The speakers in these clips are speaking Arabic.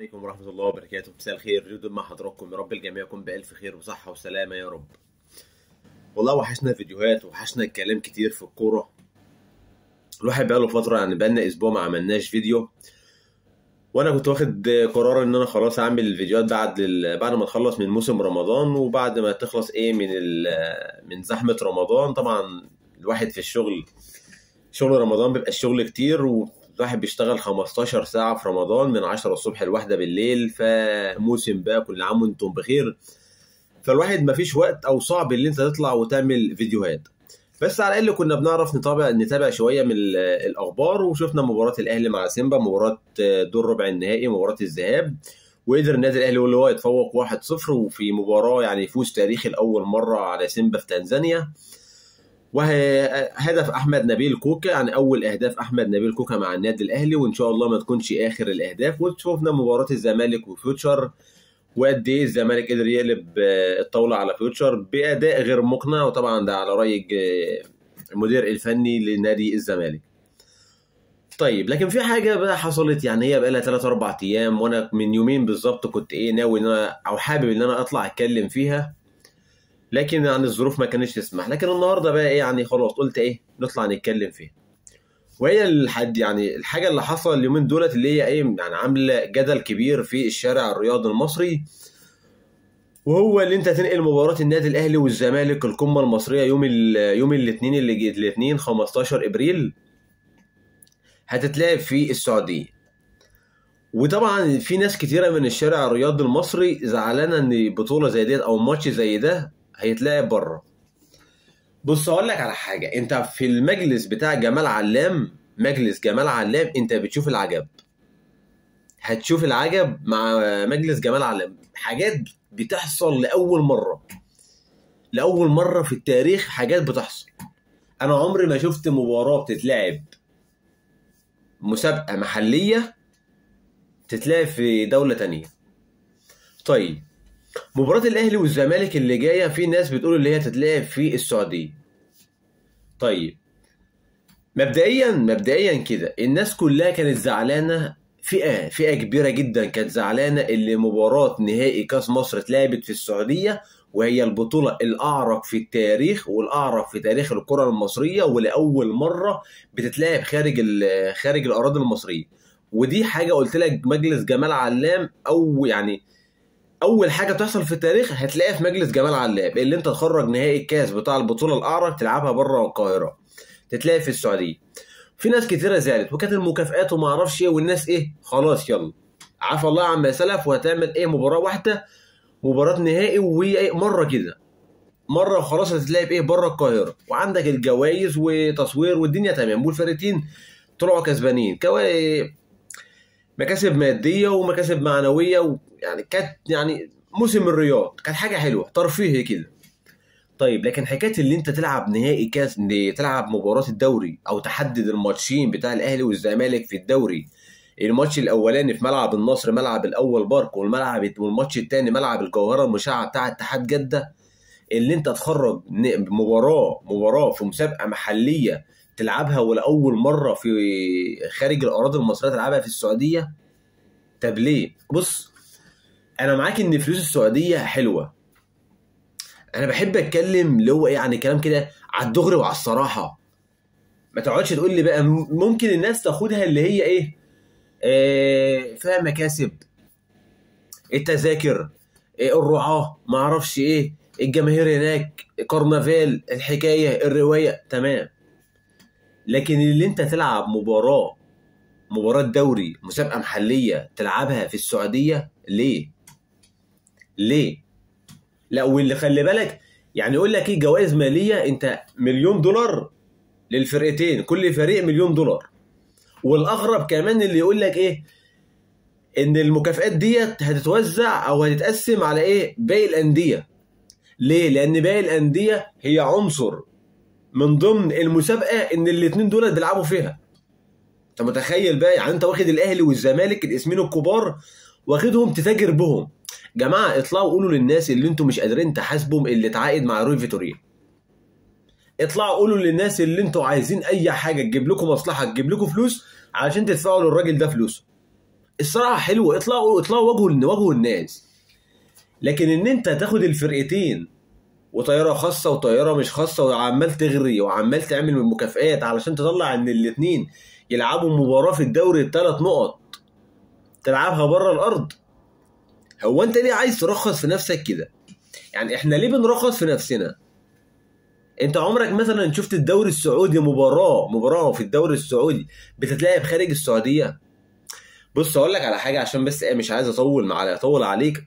عليكم ورحمة الله وبركاته. مساء الخير، جود مع حضراتكم. يا رب الجميع يكون بألف خير وصحة وسلامة يا رب. والله وحشنا الفيديوهات وحشنا الكلام كتير في الكورة. الواحد بقاله فترة، يعني بقالنا أسبوع ما عملناش فيديو، وأنا كنت واخد قرار إن أنا خلاص أعمل الفيديوهات بعد ما نخلص من موسم رمضان، وبعد ما تخلص من زحمة رمضان. طبعا الواحد في شغل رمضان بيبقى الشغل كتير، والواحد بيشتغل 15 ساعة في رمضان من 10 الصبح ل1 بالليل. فموسم بقى، كل عام وانتم بخير. فالواحد مفيش وقت او صعب اللي انت تطلع وتعمل فيديوهات، بس على الاقل كنا بنعرف نتابع شوية من الاخبار. وشفنا مباراة الاهلي مع سيمبا، مباراة دور ربع النهائي، مباراة الذهاب، وقدر النادي الاهلي اللي هو يتفوق 1-0، وفي مباراة يعني فوز تاريخي لاول مرة على سيمبا في تنزانيا. وهدف احمد نبيل كوكا، يعني اول اهداف احمد نبيل كوكا مع النادي الاهلي، وان شاء الله ما تكونش اخر الاهداف. وشوفنا مباراه الزمالك وفيوتشر، وقد ايه الزمالك قدر يقلب الطاوله على فيوتشر باداء غير مقنع، وطبعا ده على راي المدير الفني لنادي الزمالك. طيب، لكن في حاجه بقى حصلت، يعني هي بقى لها 3-4 ايام، وانا من يومين بالظبط كنت ناوي ان انا او حابب ان انا اطلع اتكلم فيها، لكن يعني الظروف ما كانتش تسمح. لكن النهارده بقى يعني خلاص قلت نطلع نتكلم فيها. وهي الحاجه اللي حصل اليومين دولت، اللي هي يعني عامله جدل كبير في الشارع الرياضي المصري، وهو اللي انت تنقل مباراه النادي الاهلي والزمالك القمه المصريه يوم الاثنين اللي جاي، الاثنين 15 ابريل، هتتلعب في السعوديه. وطبعا في ناس كتيره من الشارع الرياضي المصري زعلانه ان بطوله زي ديت او ماتش زي ده هيتلعب بره. بص اقول لك على حاجه، انت في المجلس بتاع مجلس جمال علام، انت بتشوف العجب، هتشوف العجب مع مجلس جمال علام. حاجات بتحصل لاول مره في التاريخ، حاجات بتحصل. انا عمري ما شفت مباراه بتتلعب، مسابقه محليه تتلعب في دوله تانية. طيب، مباراة الأهلي والزمالك اللي جاية، في ناس بتقول اللي هي تتلعب في السعودية. طيب، مبدئيا كده الناس كلها كانت زعلانة، فئة كبيرة جدا كانت زعلانة اللي مباراة نهائي كاس مصر اتلعبت في السعودية، وهي البطولة الأعرق في التاريخ والأعرق في تاريخ الكرة المصرية، ولأول مرة بتتلعب خارج الأراضي المصرية. ودي حاجة قلت لك مجلس جمال علام، أو يعني اول حاجه تحصل في التاريخ هتلاقيها في مجلس جمال علام، اللي انت تخرج نهائي الكاس بتاع البطوله الاعرق تلعبها بره القاهره، تتلعب في السعوديه. في ناس كتيره زعلت، وكانت المكافئات وما اعرفش والناس خلاص يلا عفى الله عما سلف، وهتعمل مباراه واحده، مباراه نهائي، ومره كده مره وخلاص هتتلعب بره القاهره، وعندك الجوائز وتصوير والدنيا تمام، والفريقين طلعوا كسبانين، مكاسب ماديه ومكاسب معنويه، يعني كانت موسم الرياض، كانت حاجه حلوه ترفيهي كده. طيب، لكن حكايه اللي انت تلعب نهائي كاس، تلعب مباراه الدوري، او تحدد الماتشين بتاع الاهلي والزمالك في الدوري، الماتش الاولاني في ملعب النصر ملعب الاول بارك، والماتش الثاني ملعب الجوهره المشعه بتاع اتحاد جده، اللي انت تخرج مباراه في مسابقه محليه تلعبها ولاول مره في خارج الاراضي المصريه تلعبها في السعوديه. طب ليه؟ بص، انا معاك ان فلوس السعوديه حلوه، انا بحب اتكلم اللي هو كلام كده على الدغري وعلى الصراحه، ما تقعدش تقول لي بقى ممكن الناس تاخدها اللي هي فيها مكاسب، التذاكر، الرعاه، ما اعرفش الجماهير هناك، كرنفال، الحكايه، الروايه، تمام. لكن اللي انت تلعب مباراه دوري، مسابقه محليه تلعبها في السعوديه، ليه؟ لا، واللي خلي بالك يقول لك جوائز ماليه، انت $1,000,000 للفرقتين، كل فريق $1,000,000. والاغرب كمان اللي يقول لك ان المكافئات ديت هتتوزع او هتتقسم على باقي الانديه. ليه؟ لان باقي الانديه هي عنصر من ضمن المسابقه ان الاثنين دول بيلعبوا فيها. انت متخيل بقى؟ انت واخد الاهلي والزمالك الاسمين الكبار، واخدهم تتاجر بهم. جماعه، اطلعوا قولوا للناس اللي انتم مش قادرين تحاسبهم اللي اتعاقد مع روي فيتوريا، اطلعوا قولوا للناس اللي انتم عايزين اي حاجه تجيب لكم مصلحه، تجيب لكم فلوس علشان تدفعوا للراجل ده فلوسه. الصراحه حلو، اطلعوا وجهوا الناس. لكن ان انت تاخد الفرقتين وطياره خاصه وطياره مش خاصه وعمال تغري وعمال تعمل من مكافئات علشان تطلع ان الاثنين يلعبوا مباراه في الدوري ب3 نقط تلعبها بره الارض، هو انت ليه عايز ترخص في نفسك كده؟ يعني احنا ليه بنرخص في نفسنا؟ انت عمرك مثلا شفت الدوري السعودي مباراه في الدوري السعودي بتتلعب خارج السعوديه؟ بص اقول لك على حاجه عشان بس مش عايز اطول عليك.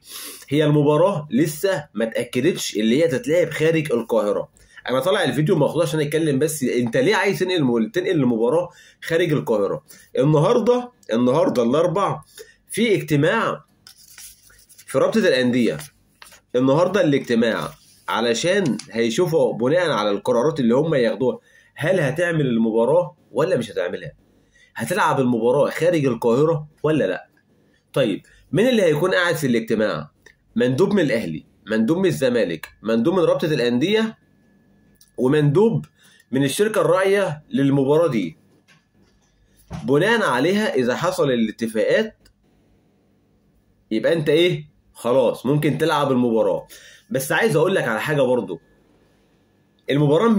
هي المباراه لسه ما اتاكدتش اللي هي تتلعب خارج القاهره. انا طالع الفيديو مخصوص عشان اتكلم، بس انت ليه عايز تنقل المباراه خارج القاهره؟ النهارده الاربع في اجتماع في رابطه الانديه. النهارده الاجتماع علشان هيشوفوا بناء على القرارات اللي هم ياخدوها هل هتعمل المباراه ولا مش هتعملها، هتلعب المباراه خارج القاهره ولا لا. طيب مين اللي هيكون قاعد في الاجتماع؟ مندوب من الاهلي، مندوب من الزمالك، مندوب من رابطه الانديه، ومندوب من الشركه الراعيه للمباراه دي. بناء عليها اذا حصل الاتفاقات يبقى انت ايه، خلاص ممكن تلعب المباراه. بس عايز اقول لك على حاجه برضو، المباراه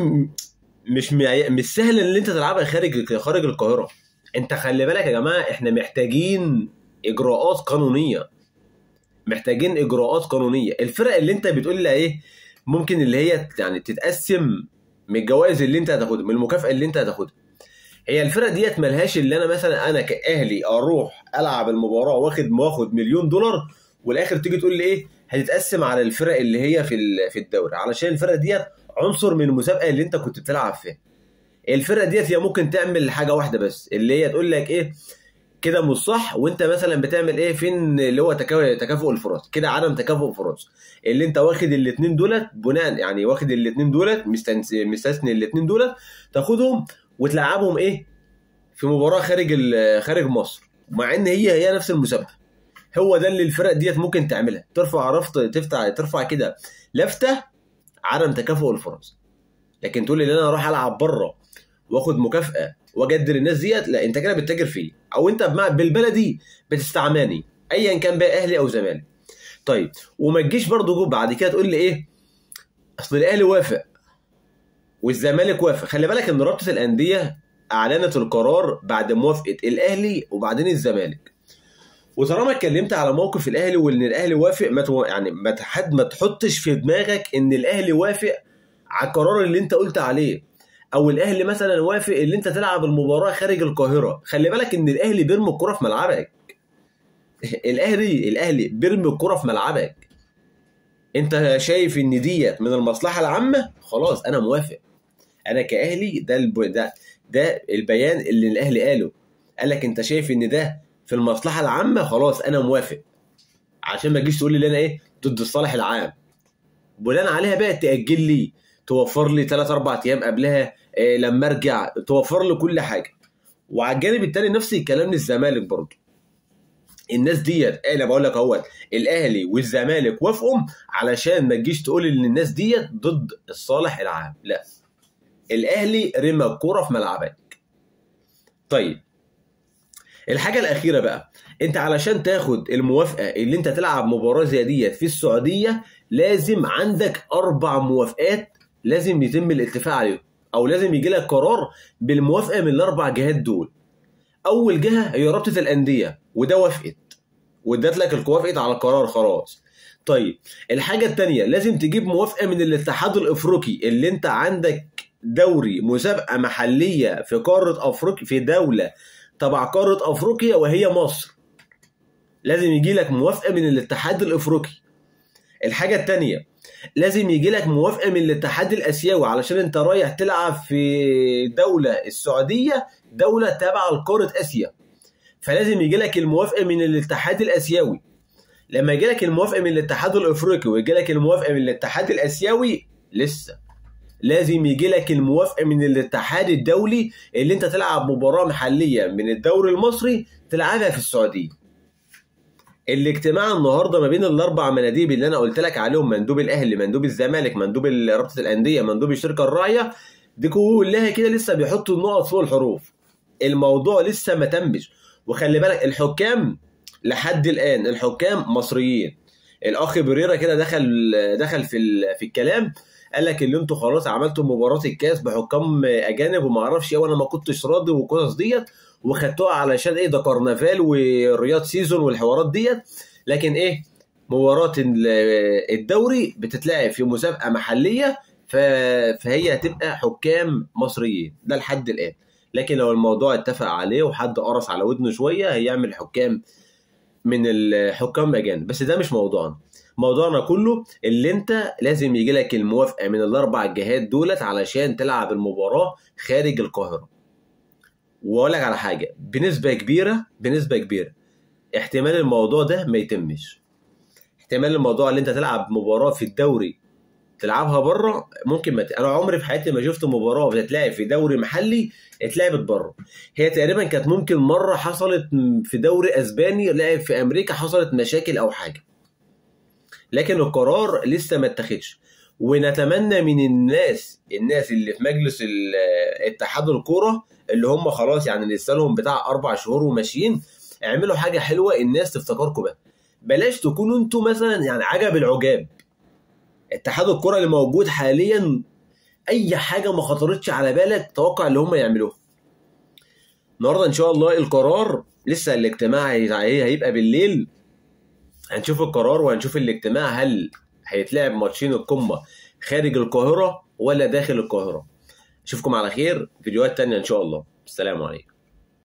مش سهل ان انت تلعبها خارج القاهره. انت خلي بالك يا جماعه، احنا محتاجين اجراءات قانونيه، الفرق اللي انت بتقول لها ايه ممكن اللي هي يعني تتقسم من الجوائز اللي انت هتاخدها، من المكافاه اللي انت هتاخدها. هي الفرق ديت ملهاش اللي انا مثلا انا كاهلي اروح العب المباراه واخد $1,000,000 والاخر تيجي تقول لي ايه هتتقسم على الفرق اللي هي في الدوري، علشان الفرق ديت عنصر من المسابقه اللي انت كنت بتلعب فيها. الفرق ديت هي ممكن تعمل حاجه واحده بس، اللي هي تقول لك ايه كده مش صح، وانت مثلا بتعمل ايه فين اللي هو تكافؤ الفرص، كده عدم تكافؤ فرص، اللي انت واخد الاثنين دولت بناء يعني واخد الاثنين دولت مستثني الاثنين دولت تاخدهم وتلعبهم ايه في مباراه خارج مصر، مع ان هي نفس المسابقه. هو ده اللي الفرق ديت ممكن تعملها، ترفع كده لفته عدم تكافؤ الفرص. لكن تقول لي ان انا اروح العب بره واخد مكافاه واجدر الناس ديت، لا انت كده بتتاجر فيه، او انت بالبلدي بتستعماني ايا كان بقى اهلي او زمالك. طيب وما تجيش برضه بعد كده تقول لي ايه اصل الاهلي وافق والزمالك وافق. خلي بالك ان رابطه الانديه اعلنت القرار بعد موافقه الاهلي وبعدين الزمالك. وطالما اتكلمت على موقف الاهلي وان الاهلي وافق، ما تحطش في دماغك ان الاهلي وافق على القرار اللي انت قلت عليه، او الاهلي مثلا وافق ان انت تلعب المباراه خارج القاهره. خلي بالك ان الاهلي بيرمي الكره في ملعبك. الاهلي بيرمي الكره في ملعبك. انت شايف ان ديت من المصلحه العامه، خلاص انا موافق. انا كاهلي ده البيان اللي الاهلي قال لك انت شايف ان ده في المصلحه العامه، خلاص انا موافق. عشان ما تجيش تقول لي انا ايه ضد الصالح العام. بناء عليها بقى تاجل لي، توفر لي 3-4 ايام قبلها، لما ارجع توفر لي كل حاجه. وعلى الجانب الثاني نفس الكلام للزمالك برضه. الناس ديت انا بقول لك اهوت الاهلي والزمالك وافقوا علشان ما تجيش تقول ان الناس ديت ضد الصالح العام، لا الاهلي رمى الكوره في ملعبك. طيب الحاجه الاخيره بقى، انت علشان تاخد الموافقه اللي انت تلعب مباراه زي ديت في السعوديه لازم عندك 4 موافقات لازم يتم الاتفاق عليهم، او لازم يجي لك قرار بالموافقه من ال4 جهات دول. اول جهه هي رابطه الانديه وده وافقت وادت لك الوافقت على القرار خلاص. طيب الحاجه الثانيه لازم تجيب موافقه من الاتحاد الافريقي، اللي انت عندك دوري مسابقه محليه في قاره افريقيا في دوله تبع قاره افريقيا وهي مصر، لازم يجي لك موافقه من الاتحاد الافريقي. الحاجه الثانيه لازم يجي لك موافقه من الاتحاد الاسيوي، علشان انت رايح تلعب في دوله السعوديه دوله تبع قاره اسيا، فلازم يجي لك الموافقه من الاتحاد الاسيوي. لما يجي لك الموافقه من الاتحاد الافريقي ويجي لك الموافقه من الاتحاد الاسيوي، لسه لازم يجي لك الموافقه من الاتحاد الدولي اللي انت تلعب مباراه محليه من الدوري المصري تلعبها في السعوديه. الاجتماع النهارده ما بين ال4 مناديب اللي انا قلت لك عليهم، مندوب الاهلي، مندوب الزمالك، مندوب رابطه الانديه، مندوب الشركه الراعيه، دي كلها كده لسه بيحطوا النقط فوق الحروف. الموضوع لسه ما تمش. وخلي بالك الحكام لحد الان الحكام مصريين. الاخ بريرا كده دخل في الكلام، قال لك اللي انتوا خلاص عملتوا مباراه الكاس بحكام اجانب وما اعرفش ايه، وانا ما كنتش راضي والقصص ديت، وخدتوها علشان ايه، ده كرنفال والرياض سيزون والحوارات ديت. لكن ايه، مباراه الدوري بتتلعب في مسابقه محليه، فهي هتبقى حكام مصريين ده لحد الان. لكن لو الموضوع اتفق عليه وحد قرص على ودنه شويه هيعمل حكام من الحكام اجانب، بس ده مش موضوعنا. موضوعنا كله اللي انت لازم يجي لك الموافقه من الاربع جهات دولت علشان تلعب المباراه خارج القاهره. واقول لك على حاجه، بنسبه كبيره احتمال الموضوع ده ما يتمش. احتمال الموضوع اللي انت تلعب مباراه في الدوري تلعبها بره ممكن انا عمري في حياتي ما شفت مباراه بتتلعب في دوري محلي اتلعبت بره. هي تقريبا كانت ممكن مره حصلت في دوري اسباني لعب في امريكا، حصلت مشاكل او حاجه، لكن القرار لسه ما اتخذش. ونتمنى من الناس اللي في مجلس اتحاد الكوره اللي هم خلاص يعني لسه لهم بتاع 4 شهور وماشيين، اعملوا حاجه حلوه الناس تفتكركم بقى. بلاش تكونوا انتوا مثلا يعني عجب العجاب. اتحاد الكرة اللي موجود حاليا اي حاجه ما خطرتش على بالك توقع اللي هم يعملوها. النهارده ان شاء الله القرار لسه، الاجتماع هيبقى بالليل، هنشوف القرار وهنشوف الاجتماع هل هيتلعب ماتشين القمه خارج القاهره ولا داخل القاهره. اشوفكم على خير فيديوهات تانية ان شاء الله. السلام عليكم.